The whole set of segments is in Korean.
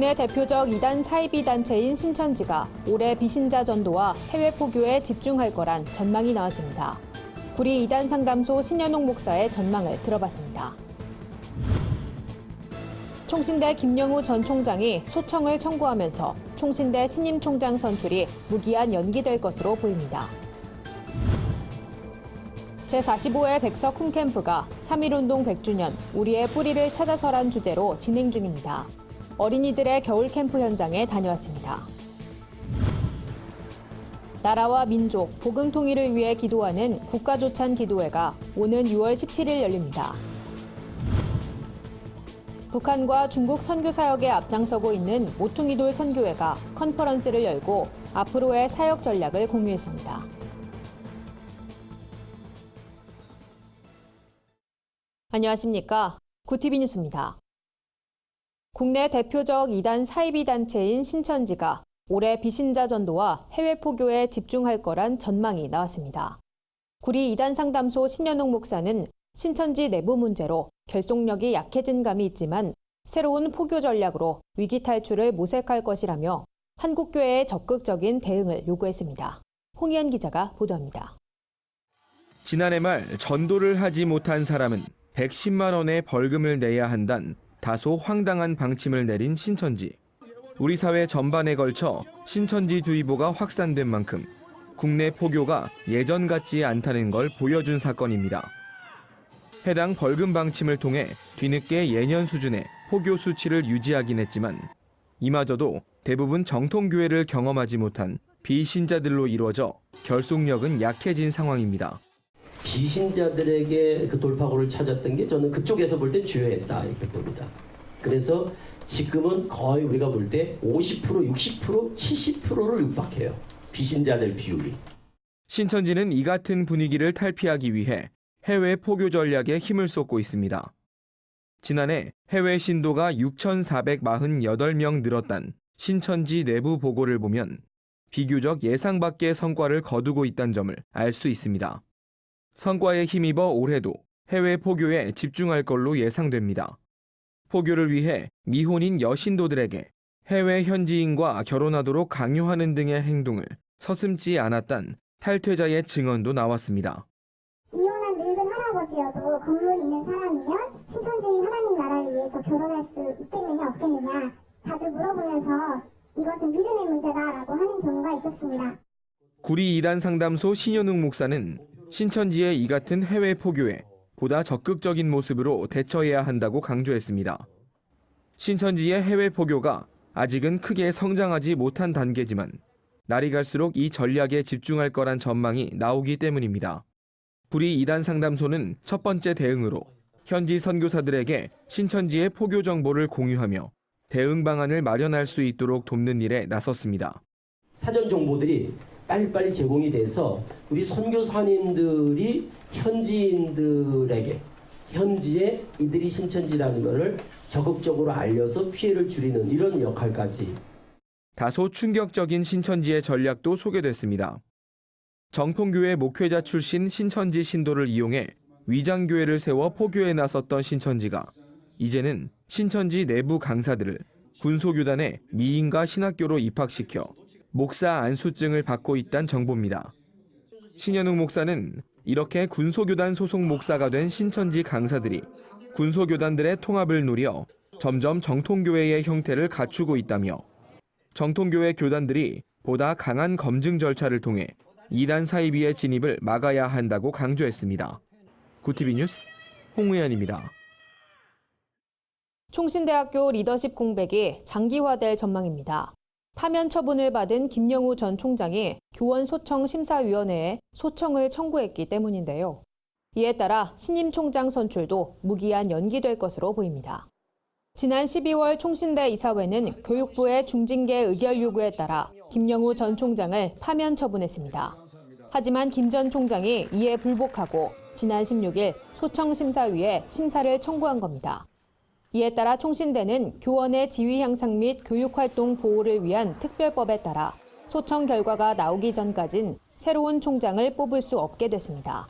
국내 대표적 2단 사이비 단체인 신천지가 올해 비신자 전도와 해외 포교에 집중할 거란 전망이 나왔습니다. 구리 2단 상담소 신현옥 목사의 전망을 들어봤습니다. 총신대 김영우 전 총장이 소청을 청구하면서 총신대 신임 총장 선출이 무기한 연기될 것으로 보입니다. 제45회 백석 홈캠프가 3.1운동 100주년 우리의 뿌리를 찾아서란 주제로 진행 중입니다. 어린이들의 겨울 캠프 현장에 다녀왔습니다. 나라와 민족, 복음 통일을 위해 기도하는 국가조찬 기도회가 오는 6월 17일 열립니다. 북한과 중국 선교 사역에 앞장서고 있는 모퉁이돌 선교회가 컨퍼런스를 열고 앞으로의 사역 전략을 공유했습니다. 안녕하십니까? 구티비 뉴스입니다. 국내 대표적 2단 사이비 단체인 신천지가 올해 비신자 전도와 해외 포교에 집중할 거란 전망이 나왔습니다. 구리 2단 상담소 신현옥 목사는 신천지 내부 문제로 결속력이 약해진 감이 있지만 새로운 포교 전략으로 위기 탈출을 모색할 것이라며 한국교회의 적극적인 대응을 요구했습니다. 홍희연 기자가 보도합니다. 지난해 말 전도를 하지 못한 사람은 110만 원의 벌금을 내야 한다는 다소 황당한 방침을 내린 신천지. 우리 사회 전반에 걸쳐 신천지주의보가 확산된 만큼 국내 포교가 예전 같지 않다는 걸 보여준 사건입니다. 해당 벌금 방침을 통해 뒤늦게 예년 수준의 포교 수치를 유지하긴 했지만 이마저도 대부분 정통교회를 경험하지 못한 비신자들로 이루어져 결속력은 약해진 상황입니다. 비신자들에게 그 돌파구를 찾았던 게 저는 그쪽에서 볼 때 주요했다 이렇게 봅니다. 그래서 지금은 거의 우리가 볼 때 50%, 60%, 70%를 육박해요. 비신자들 비율이. 신천지는 이 같은 분위기를 탈피하기 위해 해외 포교 전략에 힘을 쏟고 있습니다. 지난해 해외 신도가 6,448명 늘었단 신천지 내부 보고를 보면 비교적 예상 밖의 성과를 거두고 있다는 점을 알 수 있습니다. 성과에 힘입어 올해도 해외 포교에 집중할 걸로 예상됩니다. 포교를 위해 미혼인 여신도들에게 해외 현지인과 결혼하도록 강요하는 등의 행동을 서슴지 않았단 탈퇴자의 증언도 나왔습니다. 이혼한 늙은 할아버지여도 건물이 있는 사람이면 신천지 하나님 나라를 위해서 결혼할 수 있겠느냐 없겠느냐 자주 물어보면서 이것은 믿음의 문제다라고 하는 경우가 있었습니다. 구리 2단 상담소 신현욱 목사는 신천지의 이 같은 해외 포교에 보다 적극적인 모습으로 대처해야 한다고 강조했습니다. 신천지의 해외 포교가 아직은 크게 성장하지 못한 단계지만 날이 갈수록 이 전략에 집중할 거란 전망이 나오기 때문입니다. 구리 2단 상담소는 첫 번째 대응으로 현지 선교사들에게 신천지의 포교 정보를 공유하며 대응 방안을 마련할 수 있도록 돕는 일에 나섰습니다. 사전 정보들이 빨리빨리 제공이 돼서 우리 선교사님들이 현지인들에게 현지에 이들이 신천지라는 것을 적극적으로 알려서 피해를 줄이는 이런 역할까지. 다소 충격적인 신천지의 전략도 소개됐습니다. 정통교회 목회자 출신 신천지 신도를 이용해 위장교회를 세워 포교에 나섰던 신천지가 이제는 신천지 내부 강사들을 군소교단의 미인가 신학교로 입학시켜 목사 안수증을 받고 있다는 정보입니다. 신현욱 목사는 이렇게 군소교단 소속 목사가 된 신천지 강사들이 군소교단들의 통합을 노려 점점 정통교회의 형태를 갖추고 있다며 정통교회 교단들이 보다 강한 검증 절차를 통해 2단 사이비의 진입을 막아야 한다고 강조했습니다. 구티비 뉴스 홍우연입니다. 총신대학교 리더십 공백이 장기화될 전망입니다. 파면 처분을 받은 김영우 전 총장이 교원 소청 심사위원회에 소청을 청구했기 때문인데요. 이에 따라 신임 총장 선출도 무기한 연기될 것으로 보입니다. 지난 12월 총신대 이사회는 교육부의 중징계 의결 요구에 따라 김영우 전 총장을 파면 처분했습니다. 하지만 김 전 총장이 이에 불복하고 지난 16일 소청심사위에 심사를 청구한 겁니다. 이에 따라 총신대는 교원의 지위 향상 및 교육활동 보호를 위한 특별법에 따라 소청 결과가 나오기 전까진 새로운 총장을 뽑을 수 없게 됐습니다.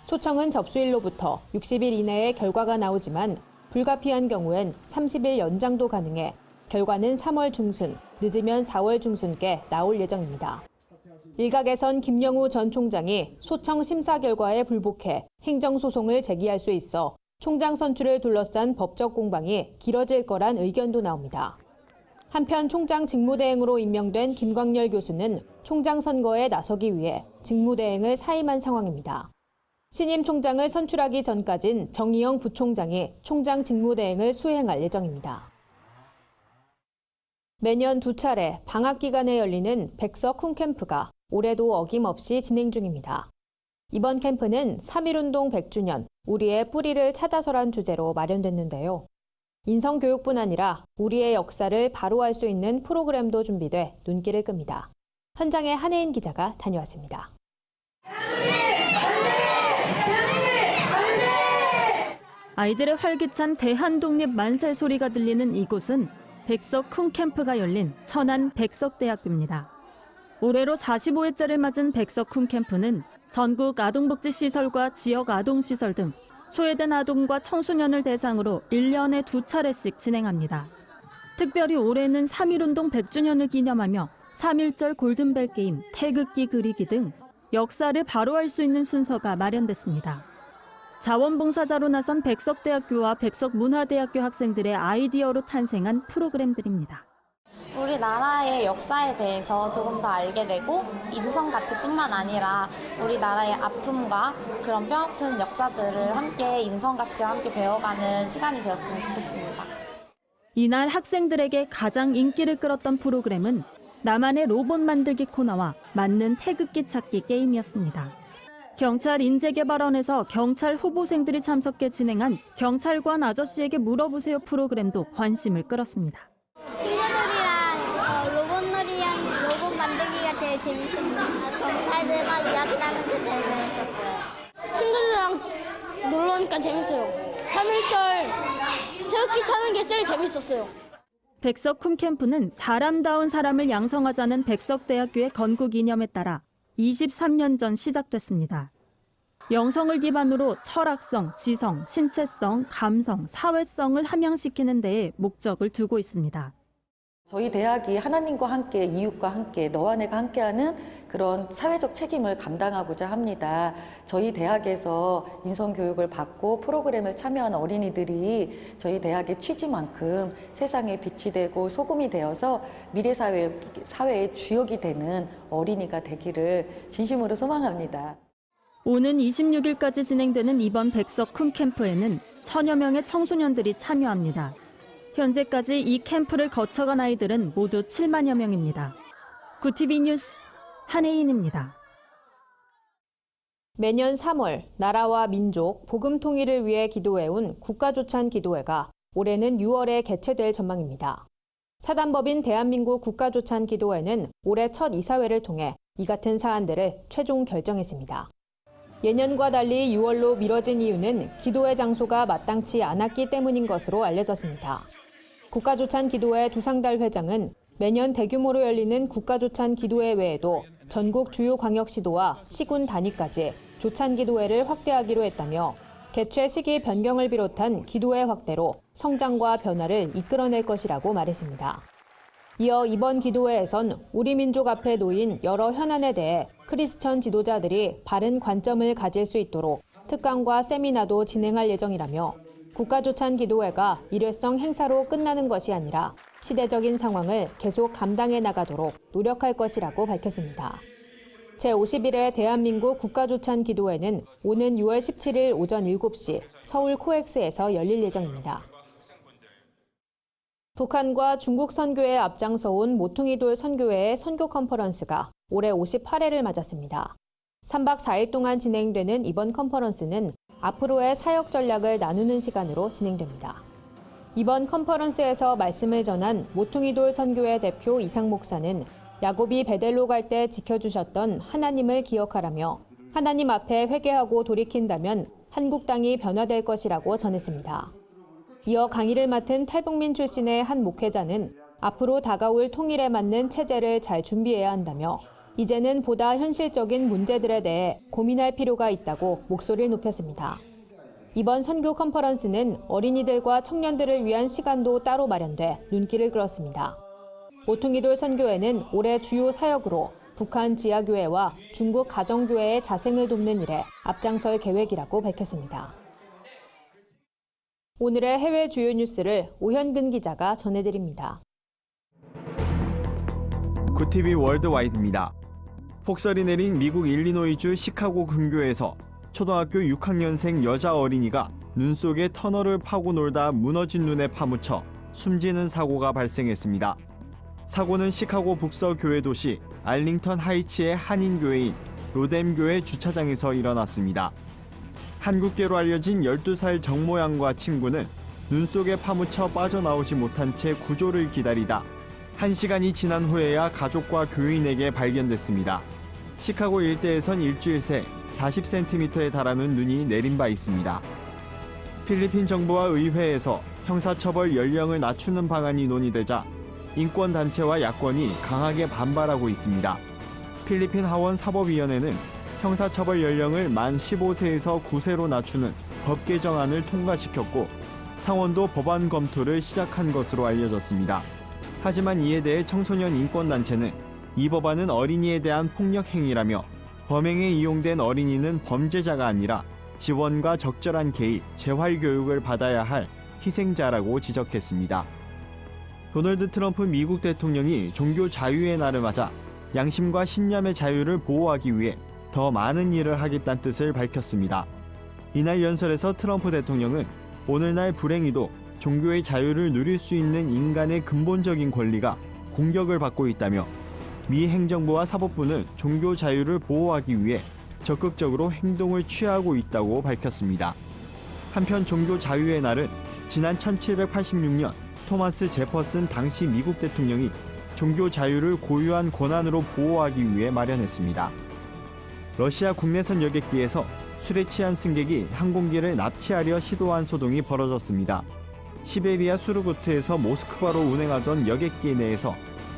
소청은 접수일로부터 60일 이내에 결과가 나오지만 불가피한 경우엔 30일 연장도 가능해 결과는 3월 중순, 늦으면 4월 중순께 나올 예정입니다. 일각에선 김영우 전 총장이 소청 심사 결과에 불복해 행정소송을 제기할 수 있어 총장 선출을 둘러싼 법적 공방이 길어질 거란 의견도 나옵니다. 한편 총장 직무대행으로 임명된 김광열 교수는 총장 선거에 나서기 위해 직무대행을 사임한 상황입니다. 신임 총장을 선출하기 전까진 정의영 부총장이 총장 직무대행을 수행할 예정입니다. 매년 2차례 방학 기간에 열리는 백석 쿵캠프가 올해도 어김없이 진행 중입니다. 이번 캠프는 3.1운동 100주년, 우리의 뿌리를 찾아서란 주제로 마련됐는데요. 인성교육뿐 아니라 우리의 역사를 바로 알 수 있는 프로그램도 준비돼 눈길을 끕니다. 현장에 한혜인 기자가 다녀왔습니다. 아이들의 활기찬 대한독립 만세 소리가 들리는 이곳은 백석 쿵캠프가 열린 천안 백석대학교입니다. 올해로 45회째를 맞은 백석 쿵캠프는 전국 아동복지시설과 지역 아동시설 등 소외된 아동과 청소년을 대상으로 1년에 2차례씩 진행합니다. 특별히 올해는 3.1운동 100주년을 기념하며 3.1절 골든벨 게임, 태극기 그리기 등 역사를 바로 알 수 있는 순서가 마련됐습니다. 자원봉사자로 나선 백석대학교와 백석문화대학교 학생들의 아이디어로 탄생한 프로그램들입니다. 우리나라의 역사에 대해서 조금 더 알게 되고 인성 가치뿐만 아니라 우리나라의 아픔과 그런 뼈아픈 역사들을 함께 인성 가치와 함께 배워가는 시간이 되었으면 좋겠습니다. 이날 학생들에게 가장 인기를 끌었던 프로그램은 나만의 로봇 만들기 코너와 맞는 태극기 찾기 게임이었습니다. 경찰 인재개발원에서 경찰 후보생들이 참석해 진행한 경찰관 아저씨에게 물어보세요 프로그램도 관심을 끌었습니다. 친구들이랑 로봇놀이랑 로봇 만들기가 제일 재밌었어요. 경찰들과 이야기하는 게 제일 재밌었어요. 친구들이랑 놀러 오니까 재밌어요. 3.1절 태극기 차는 게 제일 재밌었어요. 백석 쿵캠프는 사람다운 사람을 양성하자는 백석대학교의 건국 이념에 따라 23년 전 시작됐습니다. 영성을 기반으로 철학성, 지성, 신체성, 감성, 사회성을 함양시키는 데에 목적을 두고 있습니다. 저희 대학이 하나님과 함께, 이웃과 함께, 너와 내가 함께하는 그런 사회적 책임을 감당하고자 합니다. 저희 대학에서 인성교육을 받고 프로그램을 참여한 어린이들이 저희 대학의 취지만큼 세상에 빛이 되고 소금이 되어서 미래 사회의 주역이 되는 어린이가 되기를 진심으로 소망합니다. 오는 26일까지 진행되는 이번 백석 쿵캠프에는 1000여 명의 청소년들이 참여합니다. 현재까지 이 캠프를 거쳐간 아이들은 모두 7만여 명입니다. 구TV 뉴스 한혜인입니다. 매년 3월 나라와 민족, 복음 통일을 위해 기도해온 국가조찬 기도회가 올해는 6월에 개최될 전망입니다. 사단법인 대한민국 국가조찬 기도회는 올해 첫 이사회를 통해 이 같은 사안들을 최종 결정했습니다. 예년과 달리 6월로 미뤄진 이유는 기도회 장소가 마땅치 않았기 때문인 것으로 알려졌습니다. 국가조찬 기도회 두상달 회장은 매년 대규모로 열리는 국가조찬 기도회 외에도 전국 주요 광역시도와 시군 단위까지 조찬 기도회를 확대하기로 했다며 개최 시기 변경을 비롯한 기도회 확대로 성장과 변화를 이끌어낼 것이라고 말했습니다. 이어 이번 기도회에선 우리 민족 앞에 놓인 여러 현안에 대해 크리스천 지도자들이 바른 관점을 가질 수 있도록 특강과 세미나도 진행할 예정이라며 국가조찬 기도회가 일회성 행사로 끝나는 것이 아니라 시대적인 상황을 계속 감당해 나가도록 노력할 것이라고 밝혔습니다. 제51회 대한민국 국가조찬 기도회는 오는 6월 17일 오전 7시 서울 코엑스에서 열릴 예정입니다. 북한과 중국 선교에 앞장서온 모퉁이돌 선교회의 선교 컨퍼런스가 올해 58회를 맞았습니다. 3박 4일 동안 진행되는 이번 컨퍼런스는 앞으로의 사역 전략을 나누는 시간으로 진행됩니다. 이번 컨퍼런스에서 말씀을 전한 모퉁이돌 선교회 대표 이상 목사는 야곱이 베델로 갈 때 지켜주셨던 하나님을 기억하라며 하나님 앞에 회개하고 돌이킨다면 한국 땅이 변화될 것이라고 전했습니다. 이어 강의를 맡은 탈북민 출신의 한 목회자는 앞으로 다가올 통일에 맞는 체제를 잘 준비해야 한다며 이제는 보다 현실적인 문제들에 대해 고민할 필요가 있다고 목소리를 높였습니다. 이번 선교 컨퍼런스는 어린이들과 청년들을 위한 시간도 따로 마련돼 눈길을 끌었습니다. 모퉁이돌 선교회는 올해 주요 사역으로 북한 지하교회와 중국 가정교회의 자생을 돕는 일에 앞장설 계획이라고 밝혔습니다. 오늘의 해외 주요 뉴스를 오현근 기자가 전해드립니다. 구티비 월드와이드입니다. 폭설이 내린 미국 일리노이주 시카고 근교에서 초등학교 6학년생 여자 어린이가 눈 속에 터널을 파고 놀다 무너진 눈에 파묻혀 숨지는 사고가 발생했습니다. 사고는 시카고 북서 교회 도시 알링턴 하이츠의 한인교회인 로뎀교회 주차장에서 일어났습니다. 한국계로 알려진 12살 정모양과 친구는 눈 속에 파묻혀 빠져나오지 못한 채 구조를 기다리다 1시간이 지난 후에야 가족과 교인에게 발견됐습니다. 시카고 일대에선 일주일 새 40cm에 달하는 눈이 내린 바 있습니다. 필리핀 정부와 의회에서 형사처벌 연령을 낮추는 방안이 논의되자 인권단체와 야권이 강하게 반발하고 있습니다. 필리핀 하원 사법위원회는 형사처벌 연령을 만 15세에서 9세로 낮추는 법 개정안을 통과시켰고 상원도 법안 검토를 시작한 것으로 알려졌습니다. 하지만 이에 대해 청소년 인권단체는 이 법안은 어린이에 대한 폭력 행위라며 범행에 이용된 어린이는 범죄자가 아니라 지원과 적절한 개입, 재활 교육을 받아야 할 희생자라고 지적했습니다. 도널드 트럼프 미국 대통령이 종교 자유의 날을 맞아 양심과 신념의 자유를 보호하기 위해 더 많은 일을 하겠다는 뜻을 밝혔습니다. 이날 연설에서 트럼프 대통령은 오늘날 불행히도 종교의 자유를 누릴 수 있는 인간의 근본적인 권리가 공격을 받고 있다며 미 행정부와 사법부는 종교 자유를 보호하기 위해 적극적으로 행동을 취하고 있다고 밝혔습니다. 한편 종교 자유의 날은 지난 1786년 토마스 제퍼슨 당시 미국 대통령이 종교 자유를 고유한 권한으로 보호하기 위해 마련했습니다. 러시아 국내선 여객기에서 술에 취한 승객이 항공기를 납치하려 시도한 소동이 벌어졌습니다. 시베리아 수르구트에서 모스크바로 운행하던 여객기 내에서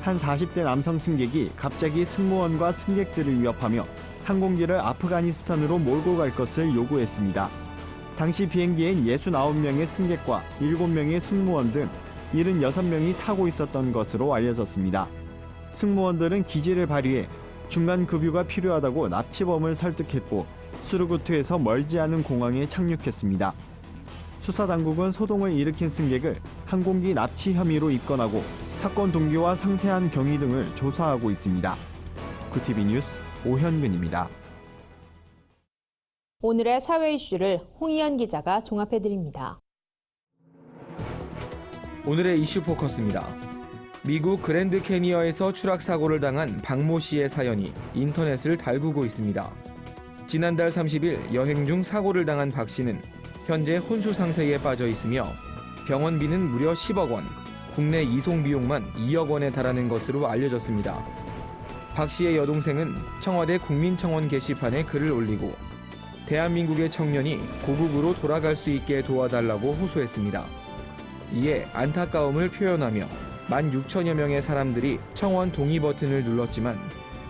한 40대 남성 승객이 갑자기 승무원과 승객들을 위협하며 항공기를 아프가니스탄으로 몰고 갈 것을 요구했습니다. 당시 비행기엔 69명의 승객과 7명의 승무원 등 76명이 타고 있었던 것으로 알려졌습니다. 승무원들은 기지를 발휘해 중간 급유가 필요하다고 납치범을 설득했고 수르구트에서 멀지 않은 공항에 착륙했습니다. 수사당국은 소동을 일으킨 승객을 항공기 납치 혐의로 입건하고 사건 동기와 상세한 경위 등을 조사하고 있습니다. 구티비 뉴스 오현근입니다. 오늘의 사회 이슈를 홍희연 기자가 종합해드립니다. 오늘의 이슈 포커스입니다. 미국 그랜드 캐니어에서 추락 사고를 당한 박모 씨의 사연이 인터넷을 달구고 있습니다. 지난달 30일 여행 중 사고를 당한 박 씨는 현재 혼수 상태에 빠져 있으며 병원비는 무려 10억 원, 국내 이송 비용만 2억 원에 달하는 것으로 알려졌습니다. 박 씨의 여동생은 청와대 국민청원 게시판에 글을 올리고 대한민국의 청년이 고국으로 돌아갈 수 있게 도와달라고 호소했습니다. 이에 안타까움을 표현하며 16,000여 명의 사람들이 청원 동의 버튼을 눌렀지만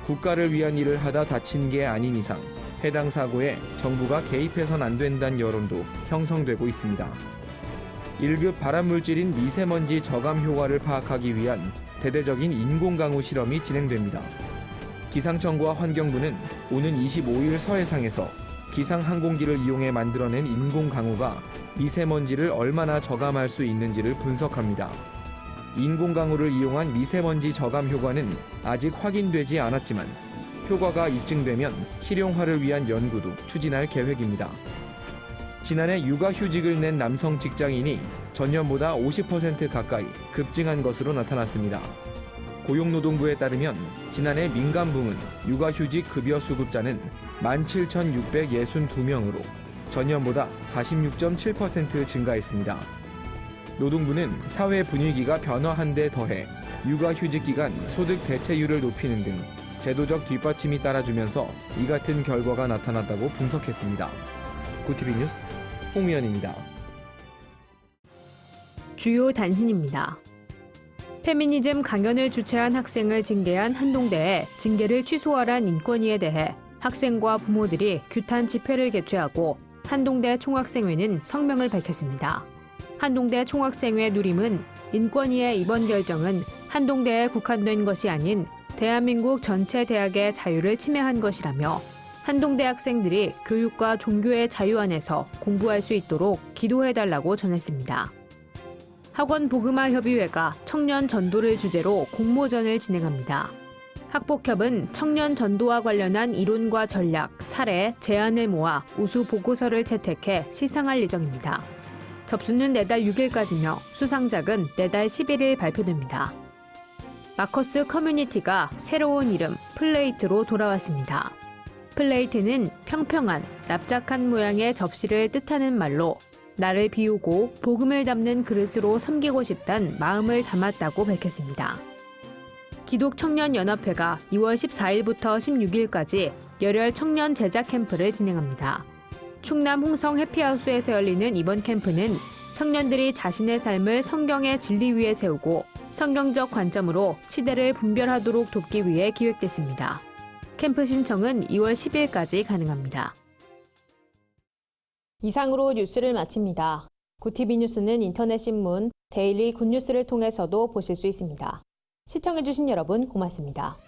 국가를 위한 일을 하다 다친 게 아닌 이상 해당 사고에 정부가 개입해선 안 된다는 여론도 형성되고 있습니다. 1급 발암물질인 미세먼지 저감 효과를 파악하기 위한 대대적인 인공강우 실험이 진행됩니다. 기상청과 환경부는 오는 25일 서해상에서 기상항공기를 이용해 만들어낸 인공강우가 미세먼지를 얼마나 저감할 수 있는지를 분석합니다. 인공강우를 이용한 미세먼지 저감 효과는 아직 확인되지 않았지만 효과가 입증되면 실용화를 위한 연구도 추진할 계획입니다. 지난해 육아휴직을 낸 남성 직장인이 전년보다 50% 가까이 급증한 것으로 나타났습니다. 고용노동부에 따르면 지난해 민간부문 육아휴직 급여 수급자는 17,662명으로 전년보다 46.7% 증가했습니다. 노동부는 사회 분위기가 변화한 데 더해 육아휴직 기간 소득 대체율을 높이는 등 제도적 뒷받침이 따라주면서 이 같은 결과가 나타났다고 분석했습니다. 구티비 뉴스 홍미연입니다. 주요 단신입니다. 페미니즘 강연을 주최한 학생을 징계한 한동대에 징계를 취소하란 인권위에 대해 학생과 부모들이 규탄 집회를 개최하고 한동대 총학생회는 성명을 밝혔습니다. 한동대 총학생회 누림은 인권위의 이번 결정은 한동대에 국한된 것이 아닌 대한민국 전체 대학의 자유를 침해한 것이라며 한동대 학생들이 교육과 종교의 자유 안에서 공부할 수 있도록 기도해달라고 전했습니다. 학원 복음화 협의회가 청년 전도를 주제로 공모전을 진행합니다. 학복협은 청년 전도와 관련한 이론과 전략, 사례, 제안을 모아 우수 보고서를 채택해 시상할 예정입니다. 접수는 내달 6일까지며 수상작은 내달 11일 발표됩니다. 마커스 커뮤니티가 새로운 이름 플레이트로 돌아왔습니다. 플레이트는 평평한, 납작한 모양의 접시를 뜻하는 말로 나를 비우고 복음을 담는 그릇으로 섬기고 싶단 마음을 담았다고 밝혔습니다. 기독청년연합회가 2월 14일부터 16일까지 열혈 청년 제작 캠프를 진행합니다. 충남 홍성 해피하우스에서 열리는 이번 캠프는 청년들이 자신의 삶을 성경의 진리 위에 세우고 성경적 관점으로 시대를 분별하도록 돕기 위해 기획됐습니다. 캠프 신청은 2월 10일까지 가능합니다. 이상으로 뉴스를 마칩니다. 굿TV 뉴스는 인터넷 신문 데일리 굿뉴스를 통해서도 보실 수 있습니다. 시청해주신 여러분 고맙습니다.